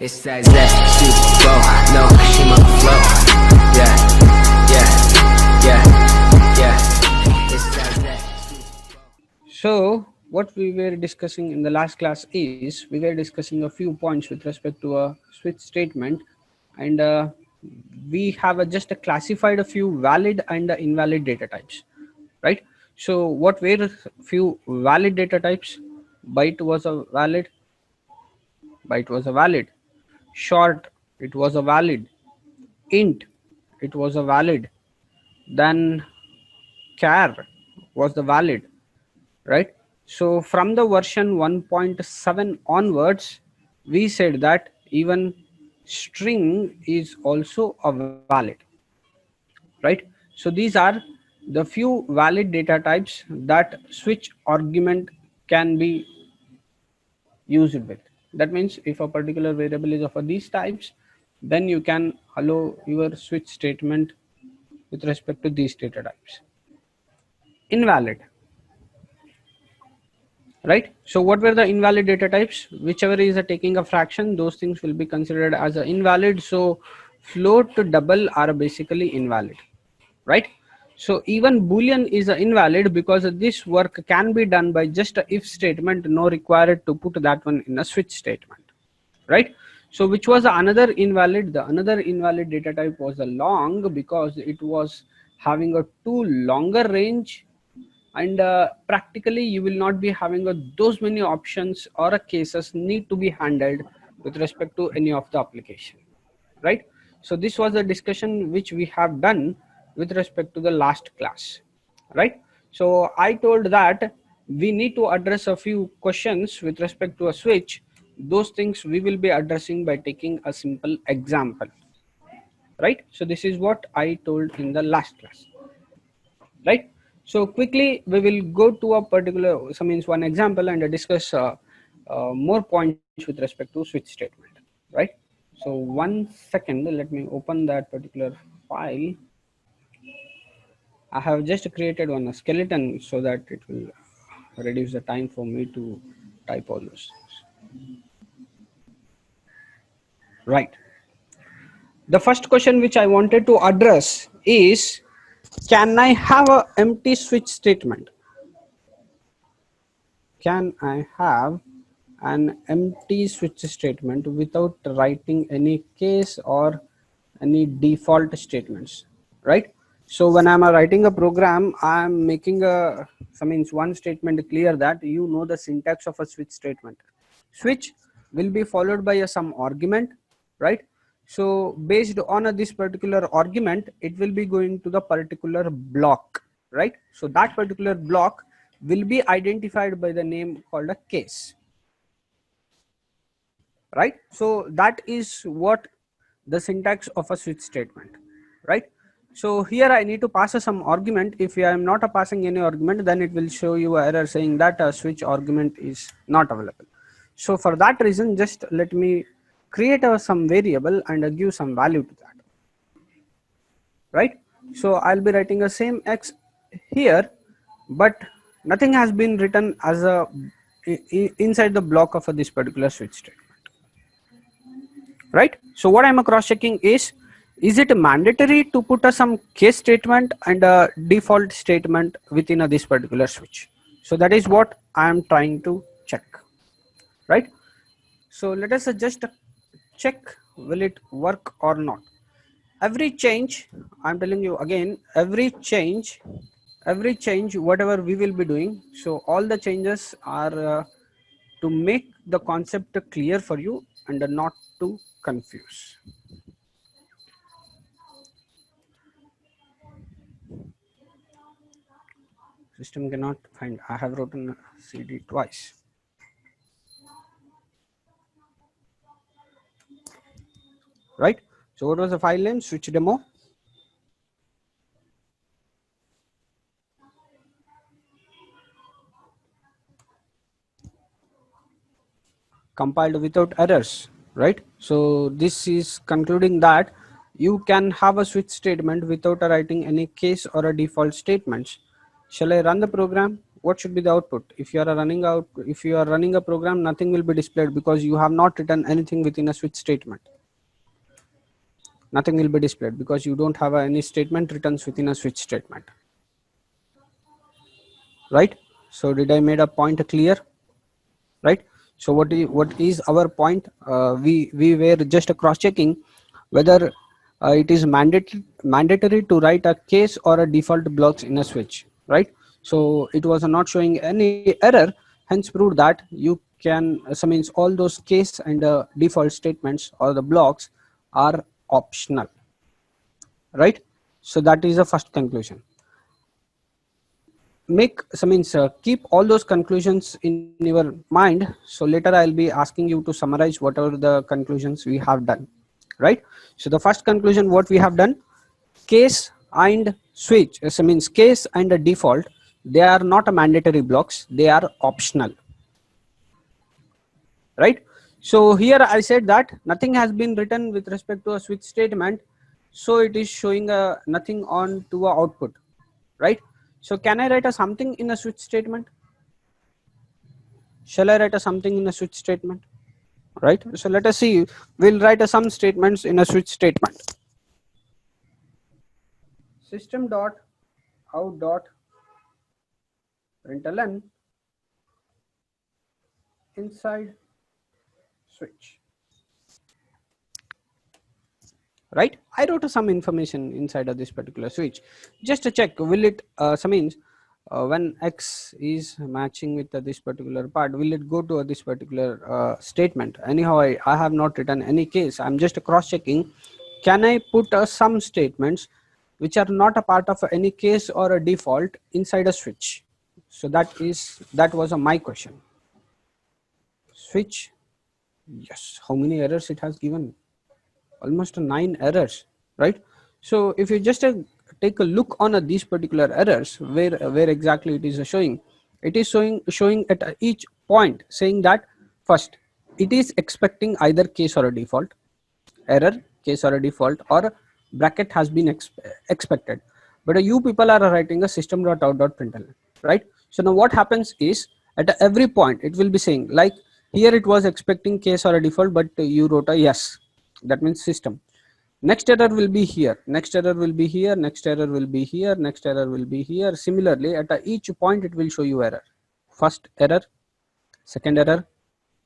It's that shit go, no, she my flow. Yeah, yeah, yeah, yeah. It's that. So what we were discussing in the last class is we were discussing a few points with respect to a switch statement, and we have just classified a few valid and invalid data types, right? So what were few valid data types? Byte was a valid, byte was a valid. Short, it was a valid. Int, it was a valid. Then char was the valid, right? So from the version 1.7 onwards, we said that even string is also a valid, right? So these are the few valid data types that switch argument can be used with. That means if a particular variable is of these types, then you can allow your switch statement with respect to these data types. Invalid, right? So what were the invalid data types? Whichever is taking a fraction, those things will be considered as invalid. So float to double are basically invalid, right? So even boolean is invalid because this work can be done by just a if statement, no required to put that one in a switch statement, right? So which was another invalid? The another invalid data type was a long, because it was having a too longer range, and practically you will not be having those many options or cases need to be handled with respect to any of the application, right? So this was the discussion which we have done with respect to the last class, right? So I told that we need to address a few questions with respect to a switch. Those things we will be addressing by taking a simple example, right? So this is what I told in the last class, right? So quickly we will go to a particular, so means one example, and discuss more points with respect to switch statement, right? So 1 second, let me open that particular file. I have just created one skeleton so that it will reduce the time for me to type all those things. Right. The first question which I wanted to address is, can I have a empty switch statement? Can I have an empty switch statement without writing any case or any default statements, right? So when I'm writing a program, I'm making a, so means one statement clear that you know the syntax of a switch statement. Switch will be followed by some argument, right? So based on this particular argument, it will be going to the particular block, right? So that particular block will be identified by the name called a case, right? So that is what the syntax of a switch statement, right? So here I need to pass some argument. If I am not passing any argument, then it will show you an error saying that a switch argument is not available. So for that reason, just let me create some variable and give some value to that, right? So I'll be writing a same x here, but nothing has been written as a inside the block of this particular switch statement, right? So what I'm cross checking is it mandatory to put some case statement and a default statement within this particular switch? So that is what I am trying to check, right? So let us just check, will it work or not? Every change, I'm telling you again, every change whatever we will be doing, so all the changes are to make the concept clear for you and not to confuse. System cannot find, I have written cd twice. Right? So what was the file name? Switch demo. Compiled without errors, right? So this is concluding that you can have a switch statement without writing any case or a default statements. Shall I run the program? what should be the output? If you are running a program, nothing will be displayed because you have not written anything within a switch statement. Nothing will be displayed because you don't have any statement written within a switch statement, right? So did I made a point clear? Right. So what is our point? We were just cross checking whether it is mandatory to write a case or a default blocks in a switch, right? So it was not showing any error, hence proved that you can, so means all those case and default statements or the blocks are optional, right? So that is the first conclusion. Make, so means keep all those conclusions in your mind. So later I'll be asking you to summarize whatever the conclusions we have done, right? So the first conclusion what we have done, case and switch, so means case and a default, they are not a mandatory blocks, they are optional, right? So here I said that nothing has been written with respect to a switch statement, so it is showing a nothing on to a output, right? So can I write a something in a switch statement? Shall I write a something in a switch statement? Right. So let us see. We'll write a some statements in a switch statement. System dot out dot println inside switch. Right. I wrote some information inside of this particular switch just to check will it so means when X is matching with this particular part, will it go to this particular statement? Anyhow, I have not written any case. I'm just cross checking. Can I put some statements which are not a part of any case or a default inside a switch? So that was my question. Switch, yes. How many errors it has given? Almost 9 errors, right? So if you just take a look on these particular errors, where exactly it is showing, it is showing at each point saying that first it is expecting either case or a default, error, case or a default, or bracket has been expected, but you people are writing a system.out.println, right? So now what happens is at every point it will be saying, like here it was expecting case or a default, but you wrote a yes, that means system. Next error will be here, next error will be here, next error will be here, next error will be here. Similarly at each point it will show you error. First error, second error,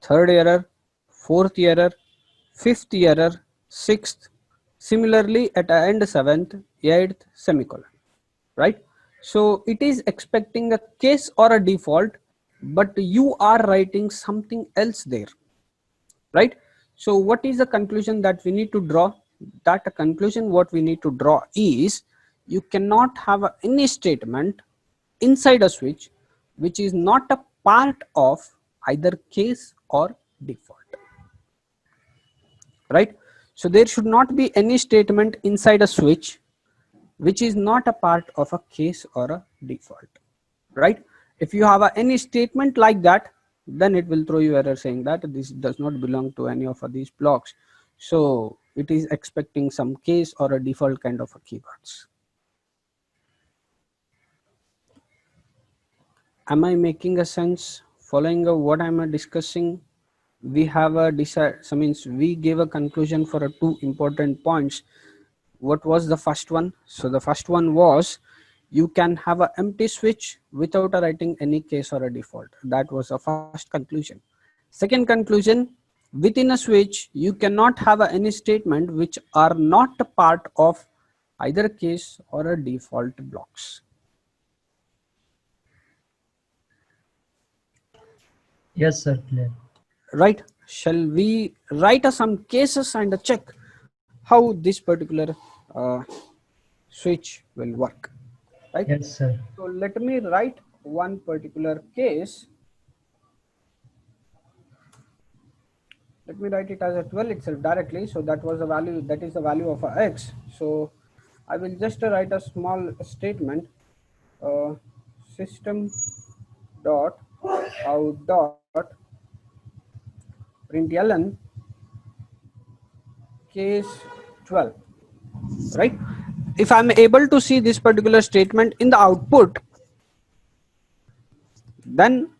third error, fourth error, fifth error, sixth, similarly at the end seventh, eighth, semicolon, right? So it is expecting a case or a default, but you are writing something else there, right? So what is the conclusion that we need to draw? That conclusion what we need to draw is you cannot have any statement inside a switch which is not a part of either case or default, right? So there should not be any statement inside a switch which is not a part of a case or a default, right? If you have any statement like that, then it will throw you error saying that this does not belong to any of these blocks. So it is expecting some case or a default kind of a keywords. Am I making a sense? Following what I'm discussing, we have a decide. So means we gave a conclusion for two important points. What was the first one? So the first one was you can have an empty switch without writing any case or a default. That was the first conclusion. Second conclusion, within a switch you cannot have any statement which are not a part of either case or a default blocks. Yes, sir. Clear. Right. Shall we write some cases and check how this particular switch will work? Right. Yes, sir. So let me write one particular case. Let me write it as a 12 itself directly. So that was the value, that is the value of x. So I will just write a small statement, system dot out dot println case 12, right? If I'm able to see this particular statement in the output, then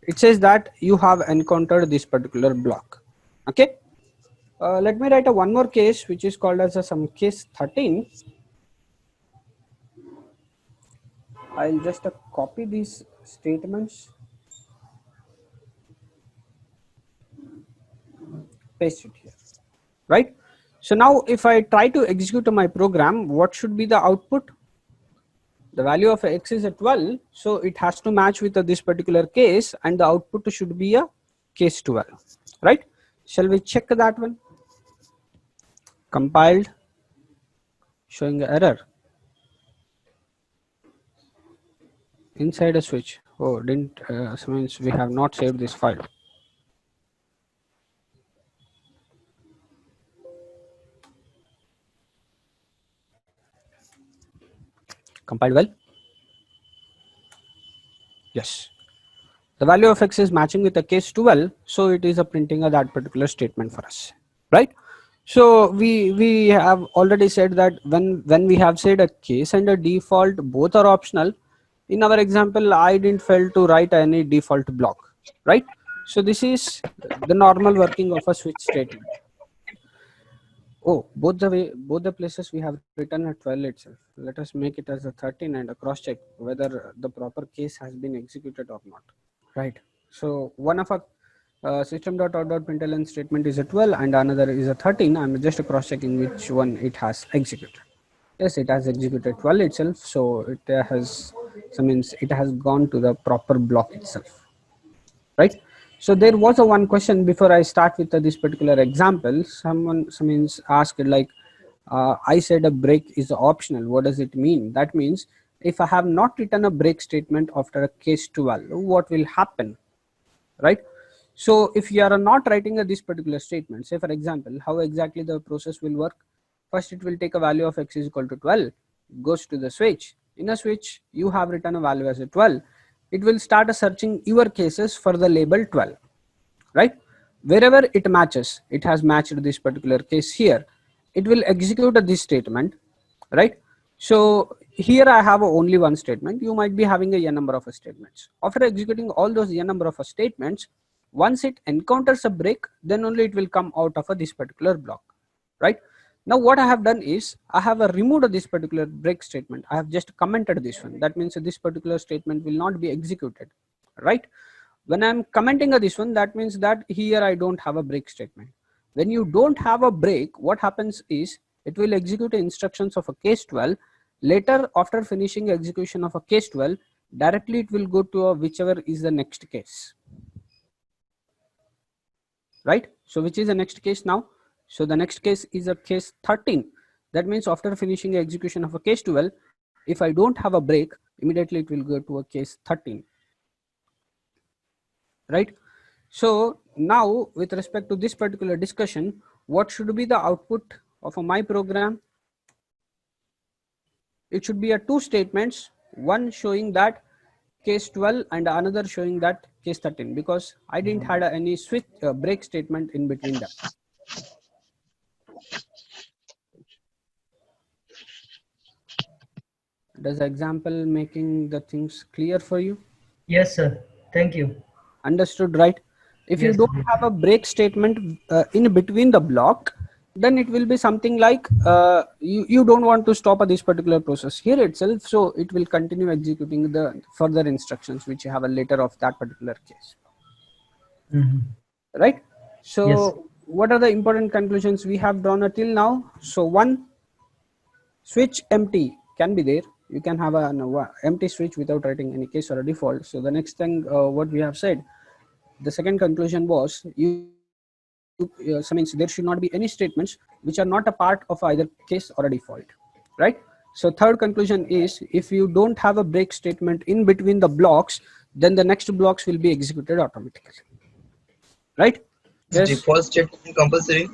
it says that you have encountered this particular block. Okay. Let me write a one more case, which is called as some case 13. I'll just copy these statements, paste it here, right? So now if I try to execute my program, what should be the output? The value of x is at 12, so it has to match with this particular case, and the output should be a case 12, right? Shall we check that one? Compiled, showing error inside a switch. Oh, didn't means we have not saved this file. Compiled well. Yes, the value of x is matching with the case 12, so it is a printing of that particular statement for us, right? So we have already said that when we have said a case and a default both are optional, in our example I didn't fail to write any default block, right? So this is the normal working of a switch statement. Oh, both the places we have written at 12 itself. Let us make it as a 13 and a cross check whether the proper case has been executed or not. Right. So one of a system.out.println statement is a 12 and another is a 13. I'm just cross checking which one it has executed. Yes, it has executed 12 itself. So it has, so means it has gone to the proper block itself. Right. So there was a one question before I start with this particular example. Someone asked like, I said a break is optional. What does it mean? That means if I have not written a break statement after a case 12, what will happen, right? So if you are not writing this particular statement, say for example, how exactly the process will work? First, it will take a value of x is equal to 12, goes to the switch. In a switch, you have written a value as a 12. It will start searching your cases for the label 12, right? Wherever it matches, it has matched this particular case here, it will execute this statement, right? So here I have only one statement. You might be having a n number of statements. After executing all those n number of statements, once it encounters a break, then only it will come out of this particular block, right? Now what I have done is I have removed this particular break statement. I have just commented this one. That means this particular statement will not be executed, right? When I'm commenting this one, that means that here I don't have a break statement. When you don't have a break, what happens is it will execute instructions of a case 12. Later, after finishing execution of a case 12, directly it will go to whichever is the next case, right? So which is the next case now? So the next case is a case 13. That means after finishing execution of a case 12, if I don't have a break, immediately it will go to a case 13, right? So now with respect to this particular discussion, what should be the output of my program? It should be a two statements, one showing that case 12 and another showing that case 13, because I didn't had any switch break statement in between them. Does the example making the things clear for you? Yes, sir. Thank you. Understood, right? If you Yes, don't have a break statement in between the block, then it will be something like you don't want to stop this particular process here itself, so it will continue executing the further instructions which you have a later of that particular case, right? So Yes. what are the important conclusions we have drawn until now? So one, switch empty can be there. You can have an empty switch without writing any case or a default. So the next thing what we have said, the second conclusion was so means there should not be any statements which are not a part of either case or a default, right? So third conclusion is if you don't have a break statement in between the blocks, then the next blocks will be executed automatically, right? Is Yes. default statement compulsory?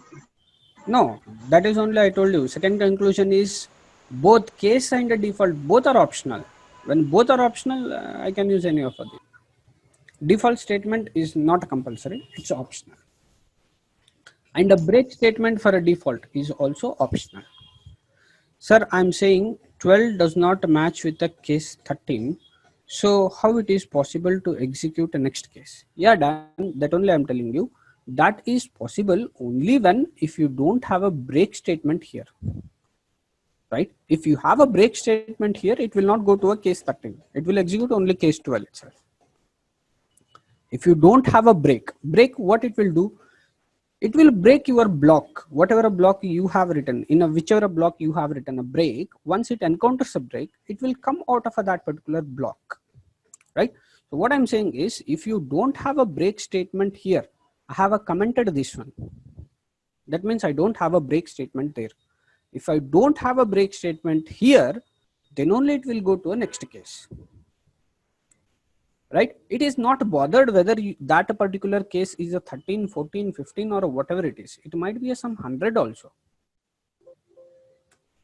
No, that is only I told you. Second conclusion is both case and the default both are optional. When both are optional, I can use any of them. Default statement is not compulsory, it's optional. And a break statement for a default is also optional. Sir, I'm saying 12 does not match with the case 13. So how it is possible to execute a next case? Yeah, Dan, that only I'm telling you. That is possible only when if you don't have a break statement here, right? If you have a break statement here, it will not go to a case 13. It will execute only case 12 itself. If you don't have a break, what it will do? It will break your block, whatever a block you have written in a whichever block you have written a break. Once it encounters a break, it will come out of that particular block, right? So what I'm saying is, if you don't have a break statement here, I have a commented this one. That means I don't have a break statement there. If I don't have a break statement here, then only it will go to a next case, right? It is not bothered whether that particular case is a 13, 14, 15 or whatever it is. It might be a some 100 also,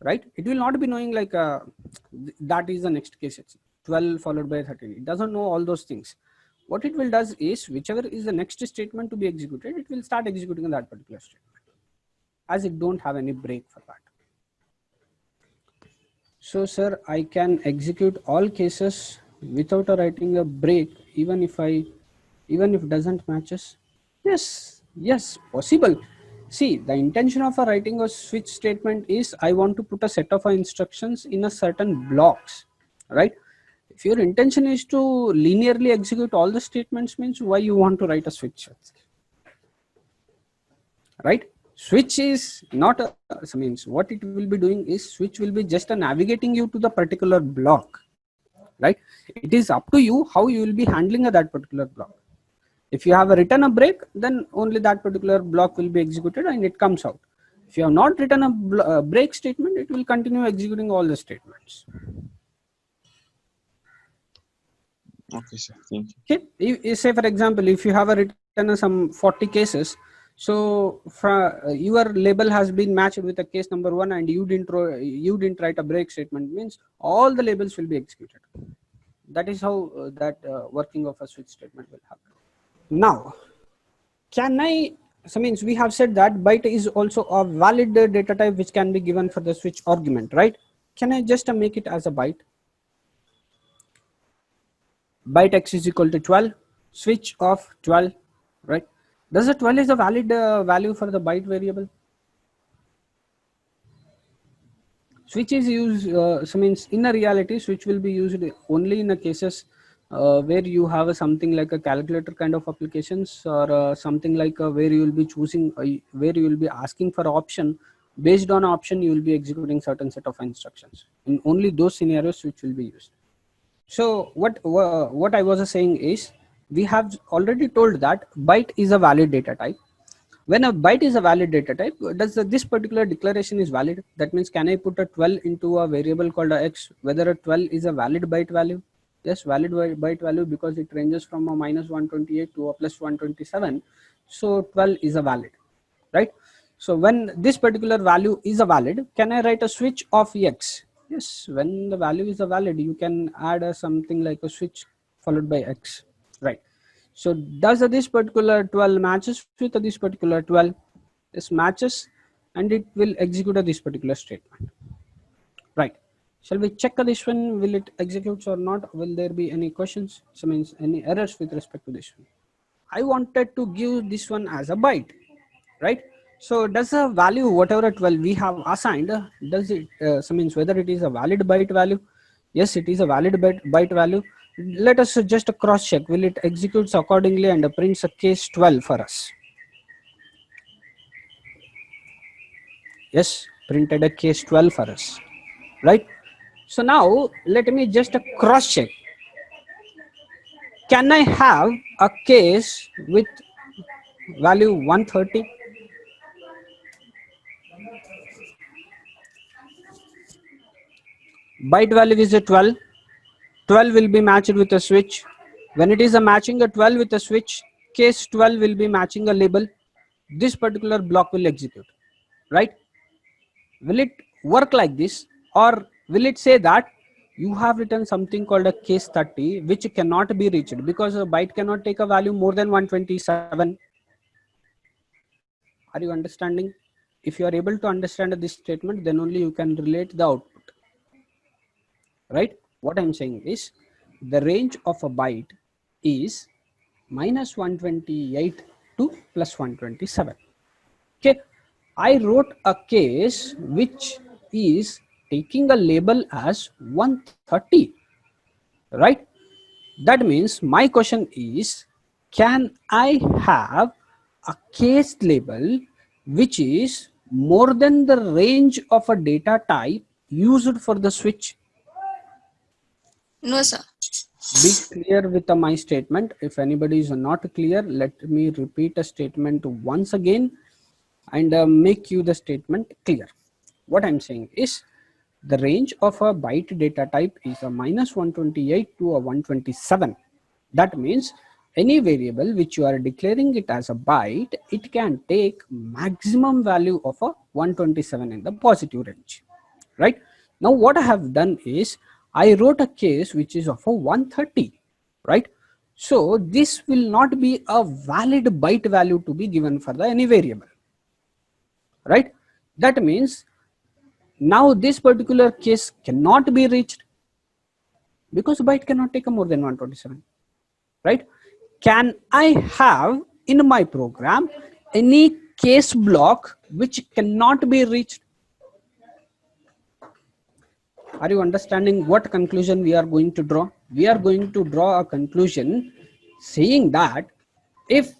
right? It will not be knowing like that is the next case. It's 12 followed by 13. It doesn't know all those things. What it will does is, whichever is the next statement to be executed, it will start executing that particular statement, as it don't have any break for that. So sir, I can execute all cases without writing a break, even if doesn't matches. Yes, possible. See, the intention of a writing a switch statement is I want to put a set of instructions in a certain blocks, right? If your intention is to linearly execute all the statements, means why you want to write a switch, right? Switch is not a, means what it will be doing is switch will be just a navigating you to the particular block, right? It is up to you how you will be handling that particular block. If you have written a break, then only that particular block will be executed and it comes out. If you have not written a break statement, it will continue executing all the statements. Okay, sir. Thank you. Okay. Say for example, if you have written some 40 cases, so your label has been matched with a case number 1 and you didn't write a break statement, means all the labels will be executed. That is how that working of a switch statement will happen. Now, so means we have said that byte is also a valid data type which can be given for the switch argument, right? Can I just make it as a byte? Byte x is equal to 12, switch of 12, right? Does the 12 is a valid value for the byte variable? Switch is used, so means in a reality, switch will be used only in the cases where you have something like a calculator kind of applications, or something like where you will be choosing, where you will be asking for option. Based on option, you will be executing certain set of instructions. In only those scenarios, switch will be used. So what I was saying is, we have already told that byte is a valid data type. When a byte is a valid data type, does this particular declaration is valid? That means, can I put a 12 into a variable called a x, whether a 12 is a valid byte value? Yes, valid byte value, because it ranges from a minus 128 to a plus 127. So 12 is a valid, right? So when this particular value is a valid, can I write a switch of x? Yes, when the value is a valid, you can add something like a switch followed by x, right? So does this particular 12 matches with this particular 12? This matches, and it will execute this particular statement, right? Shall we check this one? Will it execute or not? Will there be any questions? So means any errors with respect to this one? I wanted to give this one as a byte, right? So does the value whatever 12 we have assigned, does it so means whether it is a valid byte value? Yes, it is a valid byte value. Let us just cross check. Will it executes accordingly and prints a case 12 for us? Yes, printed a case 12 for us, right? So now let me just cross check. Can I have a case with value 130? Byte value is a 12. 12 will be matched with a switch. When it is a matching a 12 with a switch, case 12 will be matching a label. This particular block will execute, right? Will it work like this, or will it say that you have written something called a case 30 which cannot be reached because a byte cannot take a value more than 127? Are you understanding? If you are able to understand this statement, then only you can relate the output, right? What I'm saying is, the range of a byte is minus 128 to plus 127. Okay, I wrote a case which is taking a label as 130, right? That means my question is, can I have a case label which is more than the range of a data type used for the switch? No, sir. Be clear with my statement. If anybody is not clear, let me repeat a statement once again and make you the statement clear. What I'm saying is, the range of a byte data type is a minus 128 to a 127. That means any variable which you are declaring it as a byte, it can take maximum value of a 127 in the positive range, right? Now what I have done is, I wrote a case which is of a 130, right? So this will not be a valid byte value to be given for the any variable, right? That means now this particular case cannot be reached because byte cannot take a more than 127, right? Can I have in my program any case block which cannot be reached? Are you understanding what conclusion we are going to draw? We are going to draw a conclusion saying that if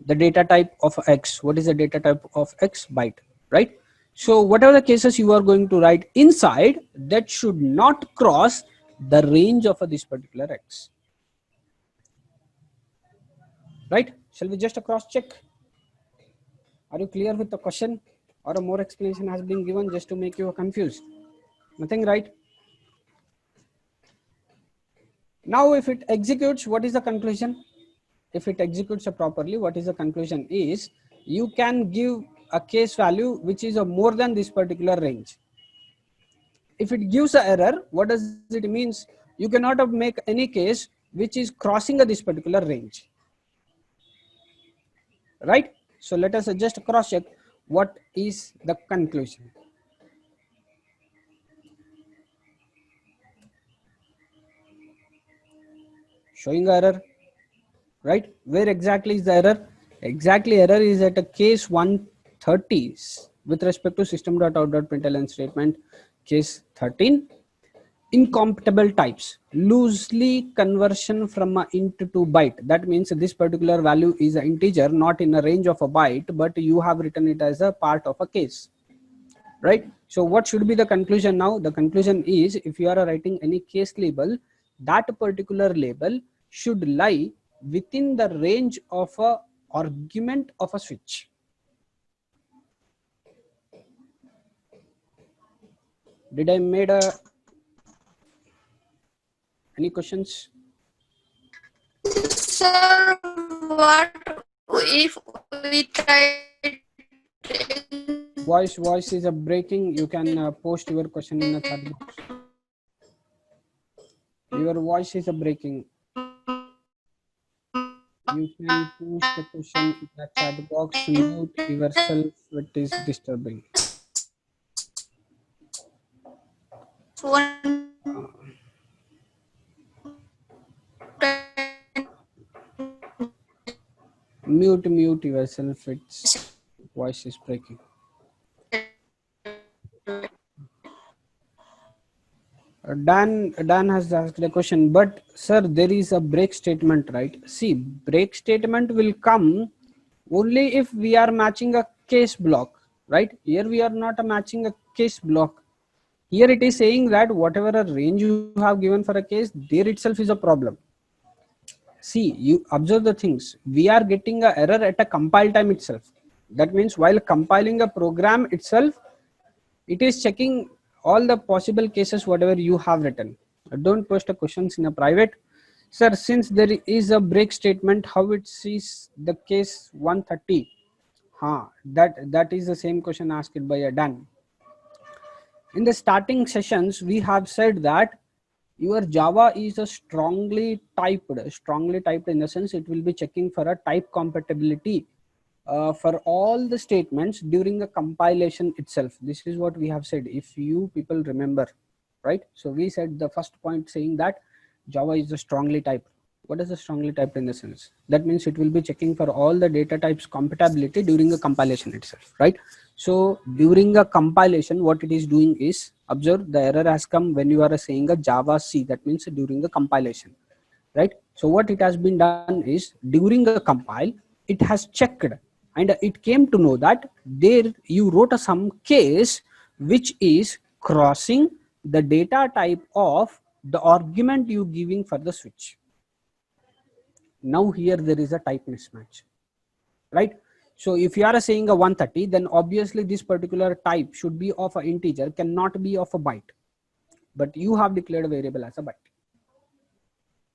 the data type of X, what is the data type of X? Byte, right? So whatever the cases you are going to write inside, that should not cross the range of this particular X, right? Shall we just cross check? Are you clear with the question, or a more explanation has been given just to make you confused? Nothing, right? Now if it executes, what is the conclusion? If it executes properly, what is the conclusion is, you can give a case value which is a more than this particular range. If it gives an error, what does it means? You cannot make any case which is crossing this particular range, right? So let us just cross check what is the conclusion. Showing error, right? Where exactly is the error? Exactly, error is at a case 130 with respect to system.out.println statement, case 13. Incompatible types, loosely conversion from a int to byte. That means this particular value is an integer, not in a range of a byte, but you have written it as a part of a case, right? So what should be the conclusion now? The conclusion is, if you are writing any case label, that particular label should lie within the range of a argument of a switch. Did I made a any questions? Sir, what if we try? Voice is a breaking. You can post your question in the chat box. Your voice is a breaking. You can post the question in the chat box. Mute yourself. It is disturbing. Mute yourself. Its voice is breaking. Dan has asked the question, but sir, there is a break statement, right? See, break statement will come only if we are matching a case block, right? Here we are not matching a case block. Here it is saying that whatever a range you have given for a case, there itself is a problem. See, you observe the things. We are getting an error at a compile time itself. That means while compiling a program itself, it is checking all the possible cases whatever you have written. Don't post the questions in a private. Sir, since there is a break statement, how it sees the case 130? That is the same question asked by a Dan. In the starting sessions, we have said that your Java is a strongly typed in the sense it will be checking for a type compatibility for all the statements during the compilation itself. This is what we have said, if you people remember, right? So we said the first point saying that Java is a strongly typed. What is a strongly typed in the sense? That means it will be checking for all the data types compatibility during the compilation itself, right? So during a compilation, what it is doing is, observe the error has come when you are saying a Java C, that means during the compilation, right? So what it has been done is during a compile, it has checked and it came to know that there you wrote some case which is crossing the data type of the argument you giving for the switch. Now here there is a type mismatch, right? So if you are saying a 130, then obviously this particular type should be of an integer, cannot be of a byte, but you have declared a variable as a byte,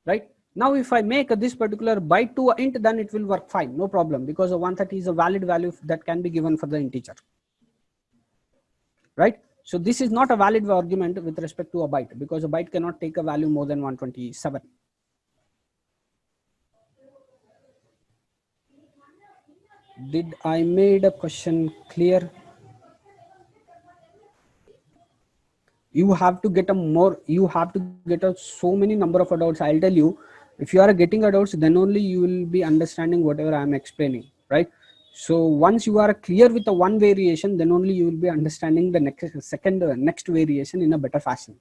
right? Now if I make this particular byte to an int, then it will work fine, no problem, because a 130 is a valid value that can be given for the integer, right? So this is not a valid argument with respect to a byte, because a byte cannot take a value more than 127. Did I made a question clear? You have to get a more, you have to get a so many number of adults. I'll tell you, if you are getting adults, then only you will be understanding whatever I'm explaining, right? So once you are clear with the one variation, then only you will be understanding the next variation in a better fashion.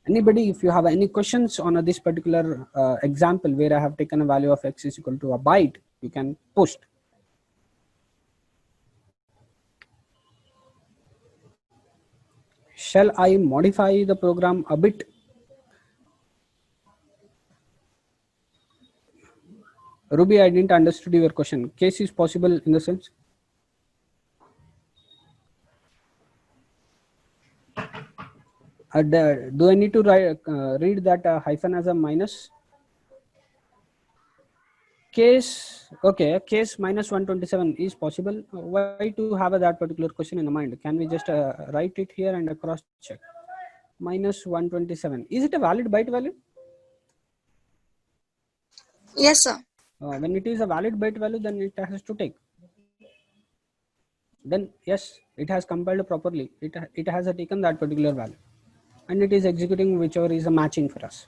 Anybody, if you have any questions on this particular example where I have taken a value of x is equal to a byte, you can post. Shall I modify the program a bit? Ruby, I didn't understand your question. Case is possible in the sense? Do I need to read that hyphen as a minus? Case, okay, case minus 127 is possible. Why to have that particular question in the mind? Can we just write it here and cross check? Minus 127. Is it a valid byte value? Yes, sir. When it is a valid byte value, then it has to take. Then yes, it has compiled properly. It has taken that particular value, and it is executing whichever is a matching for us,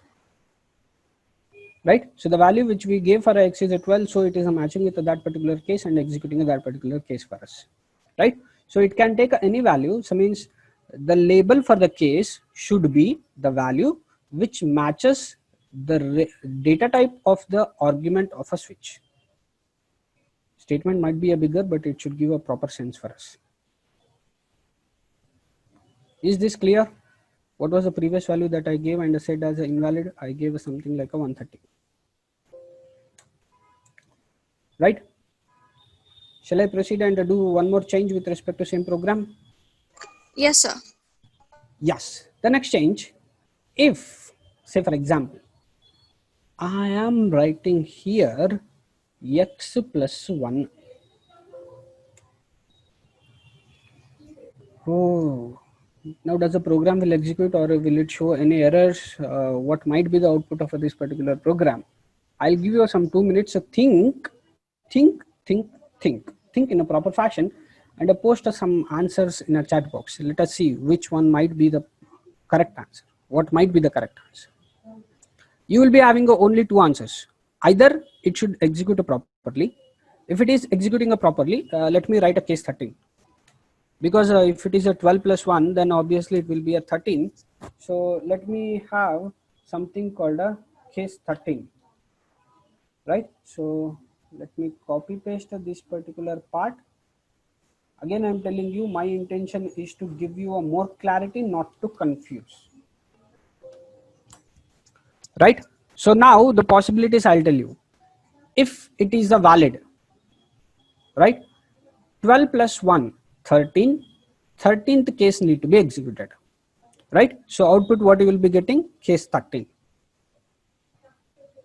right? So the value which we gave for x is a 12, so it is a matching with that particular case and executing that particular case for us, right? So it can take any value. So means the label for the case should be the value which matches the data type of the argument of a switch. Statement might be a bigger, but it should give a proper sense for us. Is this clear? What was the previous value that I gave and I said as invalid? I gave something like a 130. Right? Shall I proceed and do one more change with respect to same program? Yes, sir. Yes. The next change, if, say for example, I am writing here x plus 1. Oh, now does the program will execute or will it show any errors? What might be the output of this particular program? I'll give you some 2 minutes to think in a proper fashion and post some answers in a chat box. Let us see which one might be the correct answer. What might be the correct answer? You will be having only two answers. Either it should execute properly. If it is executing properly, let me write a case 13. Because if it is a 12 plus 1, then obviously it will be a 13. So let me have something called a case 13. Right? So let me copy paste this particular part. Again, I'm telling you, my intention is to give you a more clarity, not to confuse. Right? So now the possibilities I'll tell you. If it is a valid, right? 12 plus 1, 13. 13th case need to be executed. Right? So output what you will be getting? Case 13.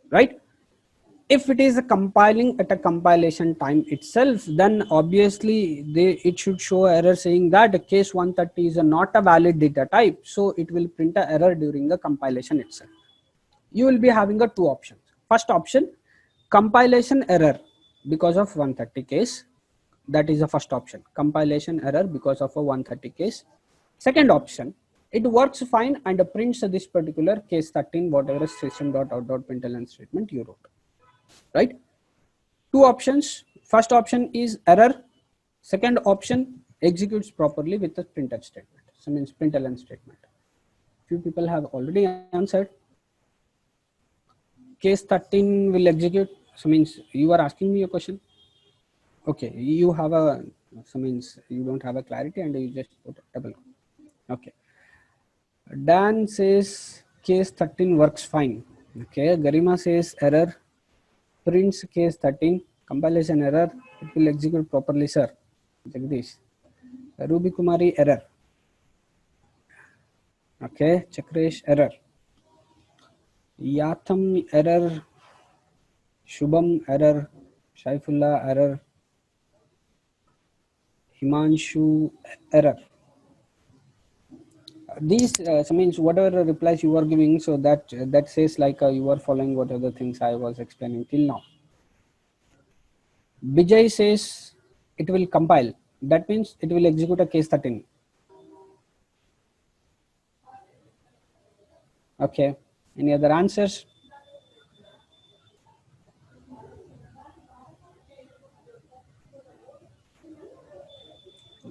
Right? If it is compiling at a compilation time itself, then obviously it should show error saying that case 130 is not a valid data type. So it will print an error during the compilation itself. You will be having two options. First option, compilation error because of 130 case. That is the first option. Compilation error because of a 130 case. Second option, it works fine and prints this particular case 13 whatever system.out.println statement you wrote, right? Two options. First option is error. Second option executes properly with the printed statement. So means println statement. Few people have already answered. Case 13 will execute. So means you are asking me a question. Okay, you have a, so means you don't have a clarity and you just put a double. Okay. Dan says case 13 works fine. Okay. Garima says error. Prints case 13. Compilation error. It will execute properly, sir. Jagdish. Ruby Kumari error. Okay. Chakresh error. Yatham error. Shubham error. Shaifullah error. Himanshu error. These so means whatever replies you are giving, so that says like you are following what are the things I was explaining till now. Vijay says it will compile. That means it will execute a case 13. Okay. Any other answers?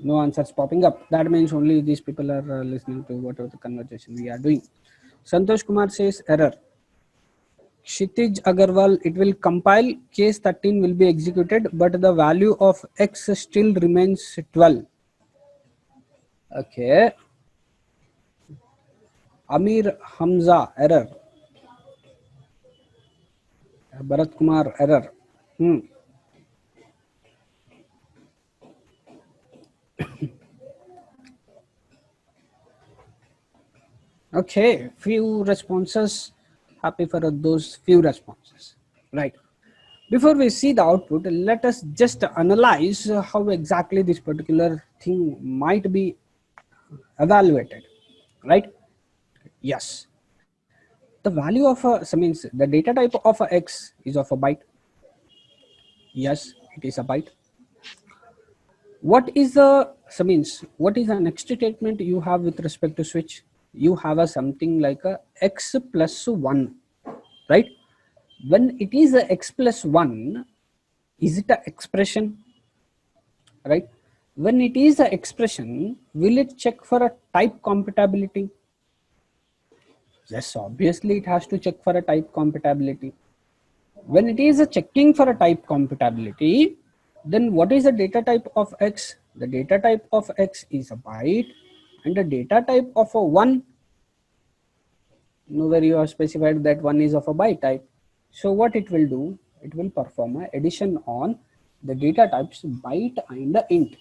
No answers popping up. That means only these people are listening to whatever the conversation we are doing. Santosh Kumar says error. Kshitij Agarwal, it will compile, case 13 will be executed, but the value of x still remains 12. Okay. Amir Hamza, error. Bharat Kumar, error. Okay, few responses. Happy for those few responses. Right. Before we see the output, let us just analyze how exactly this particular thing might be evaluated. Right. Yes. The value of a, so means the data type of a x is of a byte. Yes, it is a byte. What is the, so means what is the next statement you have with respect to switch? You have a something like a x plus 1, right? When it is a x plus 1, is it a expression, right? When it is a expression, will it check for a type compatibility? Yes, obviously it has to check for a type compatibility. When it is a checking for a type compatibility, then what is the data type of x? The data type of x is a byte, and the data type of a 1, nowhere you have specified that 1 is of a byte type. So what it will do, it will perform an addition on the data types byte and the int,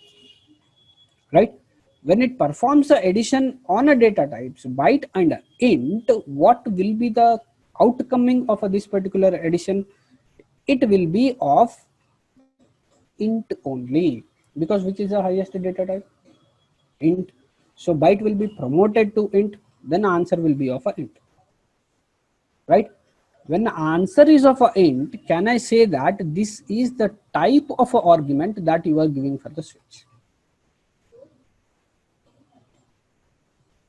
right? When it performs the addition on a data types byte and int, what will be the outcoming of this particular addition? It will be of int only, because which is the highest data type? Int. So byte will be promoted to int, then answer will be of a int, right? When answer is of a int, can I say that this is the type of a argument that you are giving for the switch,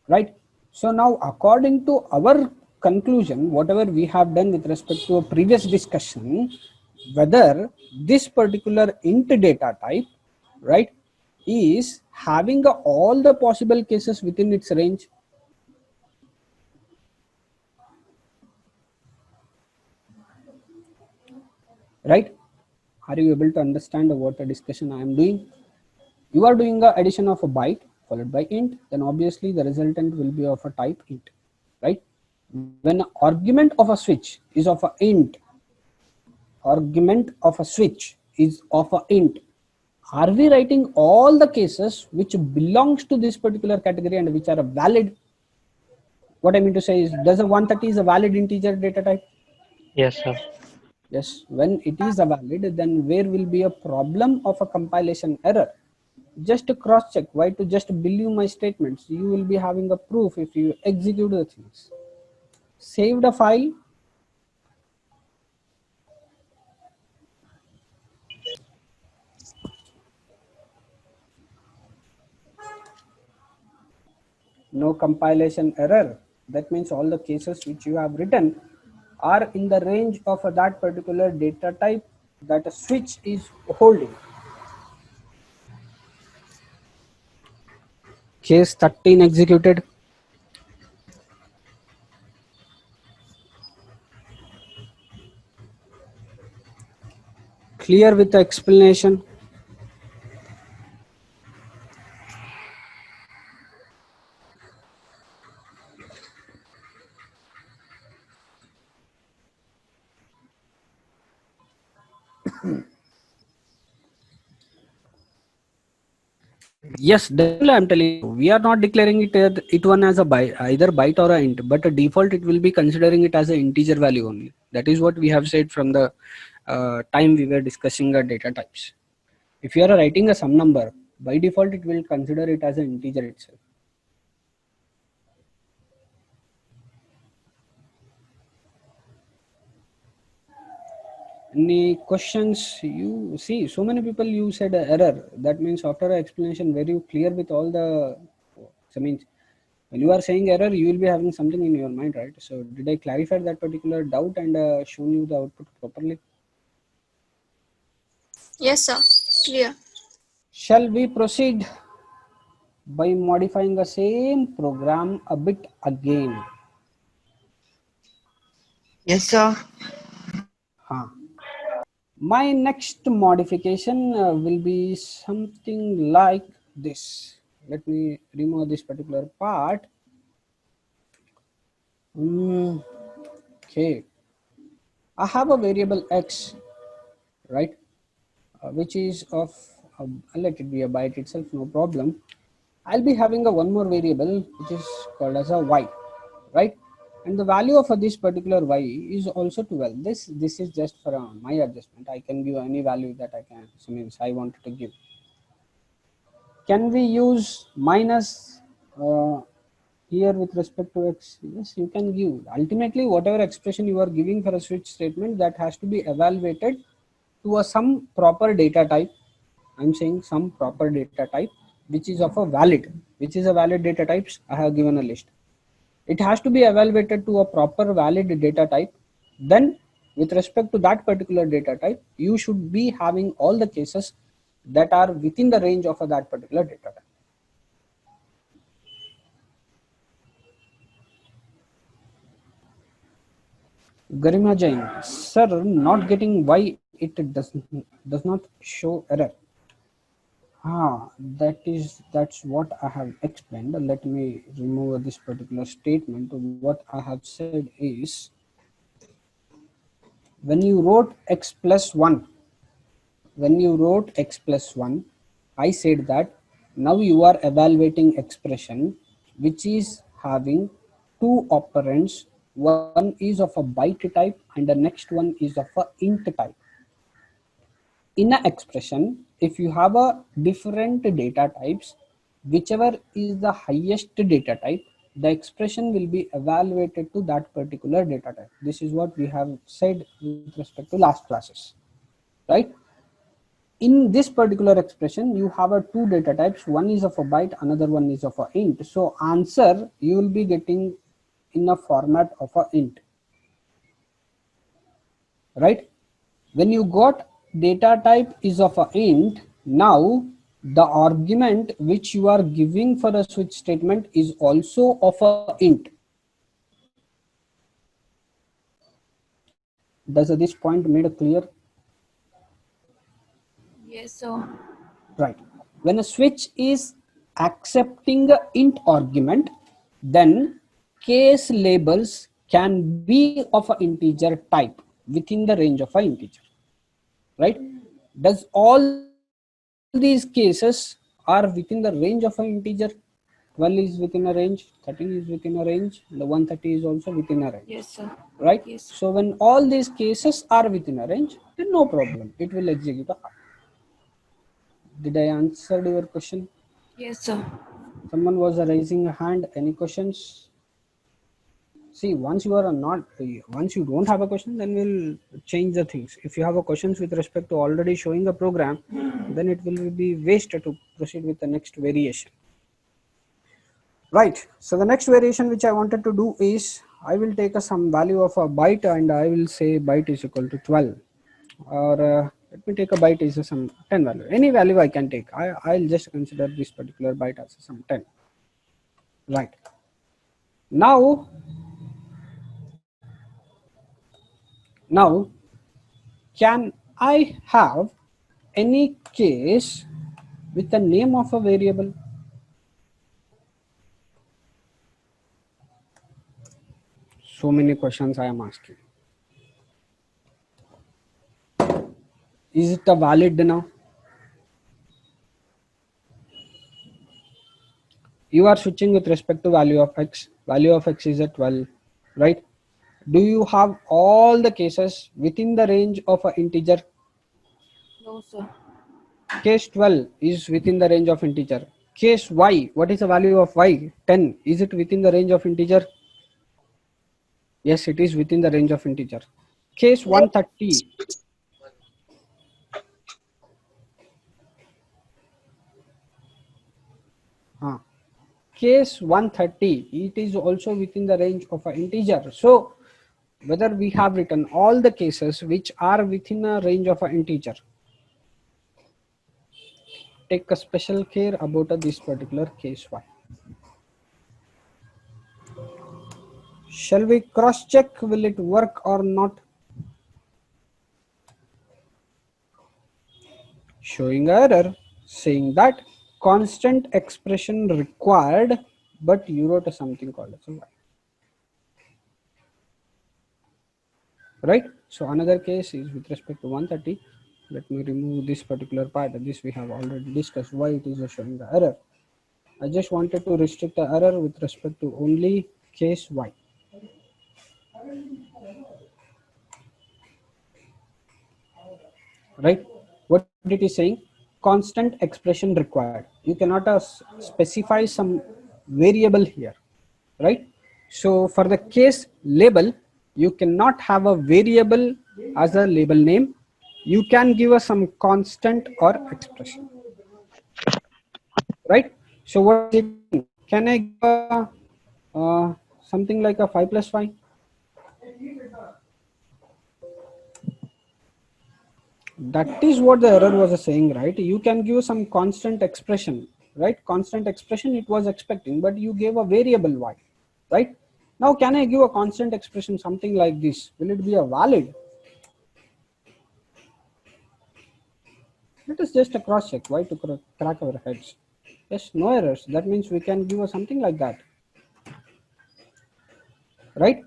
right? So now according to our conclusion, whatever we have done with respect to a previous discussion, whether this particular int data type, right, is having all the possible cases within its range. Right? Are you able to understand what the discussion I am doing? You are doing the addition of a byte followed by int, then obviously the resultant will be of a type int, right? When argument of a switch is of a int, argument of a switch is of a int, are we writing all the cases which belongs to this particular category and which are valid? What I mean to say is, does a 130 is a valid integer data type? Yes, sir. Yes, when it is a valid, then where will be a problem of a compilation error? Just to cross check, why to just believe my statements? You will be having a proof if you execute the things. Saved a file. no compilation error. That means all the cases which you have written are in the range of that particular data type that a switch is holding. Case 13 executed. Clear with the explanation? Yes, definitely. I'm telling you, we are not declaring it one as a byte, either byte or a int, but a default it will be considering it as an integer value only. That is what we have said from the time we were discussing the data types. If you are writing a sum number, by default it will consider it as an integer itself. Any questions? You see, so many people you said error. That means after an explanation, were you clear with all the? I mean, when you are saying error, you will be having something in your mind, right? So did I clarify that particular doubt and shown you the output properly? Yes, sir. Clear. Shall we proceed by modifying the same program a bit again? Yes, sir. Huh. My next modification will be something like this. Let me remove this particular part. Okay, I have a variable x, right, which is of let it be a byte itself, no problem. I'll be having a one more variable which is called as a y, right, and the value of this particular y is also 12. This is just for my adjustment. I can give any value that I can, so means I wanted to give. Can we use minus here with respect to x? Yes, you can give. Ultimately, whatever expression you are giving for a switch statement, that has to be evaluated to a some proper data type. I'm saying some proper data type which is of a valid, which is a valid data types. I have given a list. It has to be evaluated to a proper valid data type. Then with respect to that particular data type, you should be having all the cases that are within the range of that particular data type. Garima Jain, sir, not getting why it does not show error. That's what I have explained. Let me remove this particular statement. What I have said is, when you wrote x plus 1, I said that now you are evaluating expression which is having two operands. One is of a byte type and the next one is of a int type. In an expression, if you have a different data types, whichever is the highest data type, the expression will be evaluated to that particular data type. This is what we have said with respect to last classes, right? In this particular expression, you have a two data types. One is of a byte, another one is of a int. So answer you will be getting in a format of a int, right? When you got data type is of a int, now the argument which you are giving for a switch statement is also of a int. Does this point made clear? Yes, sir. Right. When a switch is accepting a int argument, then case labels can be of an integer type within the range of an integer, right? Does all these cases are within the range of an integer? 12 is within a range, 13 is within a range, the 130 is also within a range. Yes, sir. Right? Yes. So when all these cases are within a range, then no problem. It will execute a. Did I answer your question? Yes, sir. Someone was raising a hand. Any questions? See, once you don't have a question, then we'll change the things. If you have a questions with respect to already showing a program, then it will be wasted to proceed with the next variation. Right. So the next variation which I wanted to do is I will take some value of a byte and I will say byte is equal to 12, or let me take a byte is some 10 value. Any value I can take. I'll just consider this particular byte as some 10. Right. Now, can I have any case with the name of a variable? So many questions I am asking. Is it a valid now? You are switching with respect to value of x. Value of x is at 12, right? Do you have all the cases within the range of an integer? No, sir. Case 12 is within the range of integer. Case y, what is the value of y? 10. Is it within the range of integer? Yes, it is within the range of integer. Case 130. Case 130, it is also within the range of an integer. So whether we have written all the cases which are within a range of an integer, take a special care about this particular case y. Shall we cross check, will it work or not? Showing error saying that constant expression required, but you wrote something called as a y. Right. So another case is with respect to 130. Let me remove this particular part. This we have already discussed why it is showing the error. I just wanted to restrict the error with respect to only case y. Right. What it is saying, constant expression required. You cannot specify some variable here, right? So for the case label, you cannot have a variable as a label name. You can give us some constant or expression, right? So what is it? Can I give something like a 5 plus 5? That is what the error was saying, right? You can give some constant expression, right? Constant expression it was expecting, but you gave a variable y, right? Now can I give a constant expression something like this? Will it be a valid? Let us just a cross check. Why to crack our heads? Yes, no errors. That means we can give a something like that, right?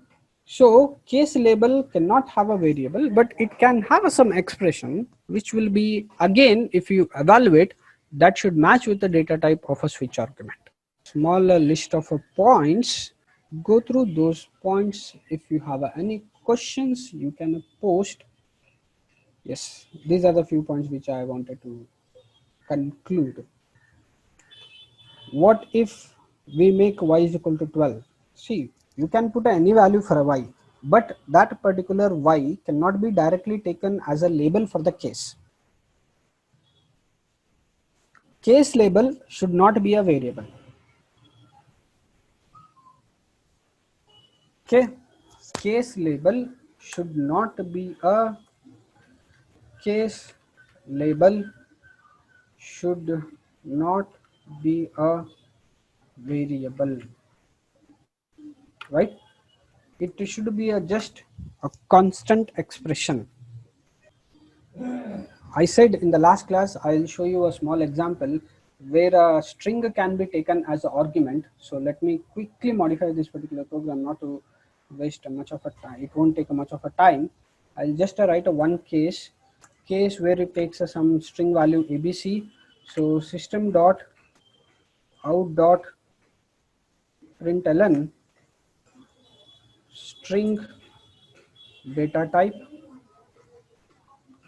So case label cannot have a variable, but it can have some expression which will be, again, if you evaluate, that should match with the data type of a switch argument. Smaller list of points. Go through those points. If you have any questions, you can post. Yes, these are the few points which I wanted to conclude. What if we make y is equal to 12? See, you can put any value for a y, but that particular y cannot be directly taken as a label for the case. Case label should not be a variable. Okay, case label should not be a case label should not be a variable, right? It should be a just a constant expression. I said in the last class, I'll show you a small example where a string can be taken as an argument. So let me quickly modify this particular program not to waste much of a time. It won't take much of a time. I'll just write a one case where it takes some string value ABC. So system dot out dot println string data type.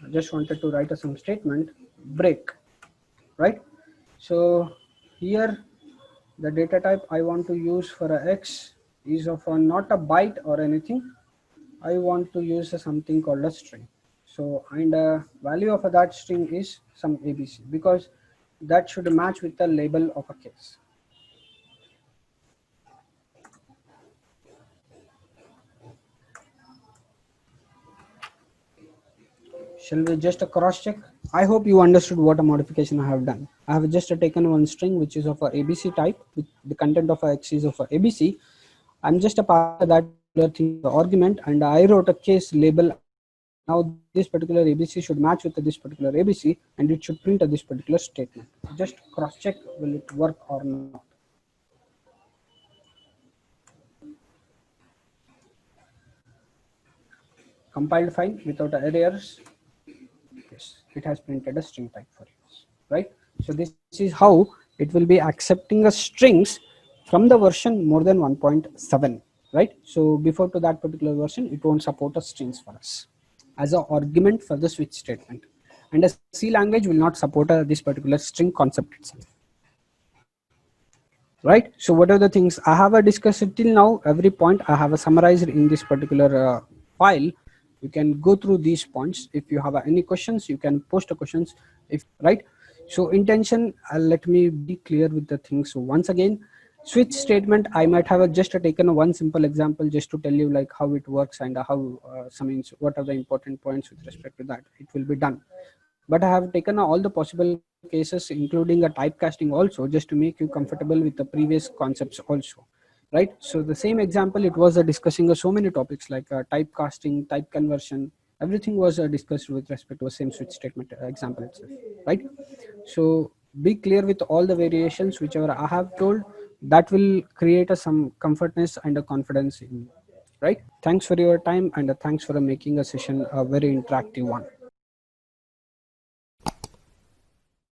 I just wanted to write some statement break, right? So here the data type I want to use for a x is of a, not a byte or anything. I want to use something called a string. So and value of that string is some ABC because that should match with the label of a case. Shall we just cross check? I hope you understood what a modification I have done. I have just taken one string which is of a ABC type with the content of a X is of a ABC. I'm just a part of that particular thing, the argument, and I wrote a case label. Now this particular ABC should match with this particular ABC and it should print this particular statement. Just cross check, will it work or not? Compiled fine without errors. Yes, it has printed a string type for you, right? So this is how it will be accepting a strings from the version more than 1.7, right? So before to that particular version, it won't support a strings for us as an argument for the switch statement, and a C language will not support this particular string concept itself, right? So what are the things I have discussed till now? Every point I have summarized in this particular file. You can go through these points. If you have any questions, you can post the questions, if right. So intention, let me be clear with the things. So once again, switch statement, I might have just taken one simple example just to tell you like how it works and how what are the important points with respect to that. It will be done. But I have taken all the possible cases, including a typecasting also, just to make you comfortable with the previous concepts also, right? So the same example, it was discussing so many topics like typecasting, type conversion, everything was discussed with respect to the same switch statement example itself, right? So be clear with all the variations, whichever I have told, that will create some comfortness and a confidence in you, right? Thanks for your time and thanks for making a session a very interactive one.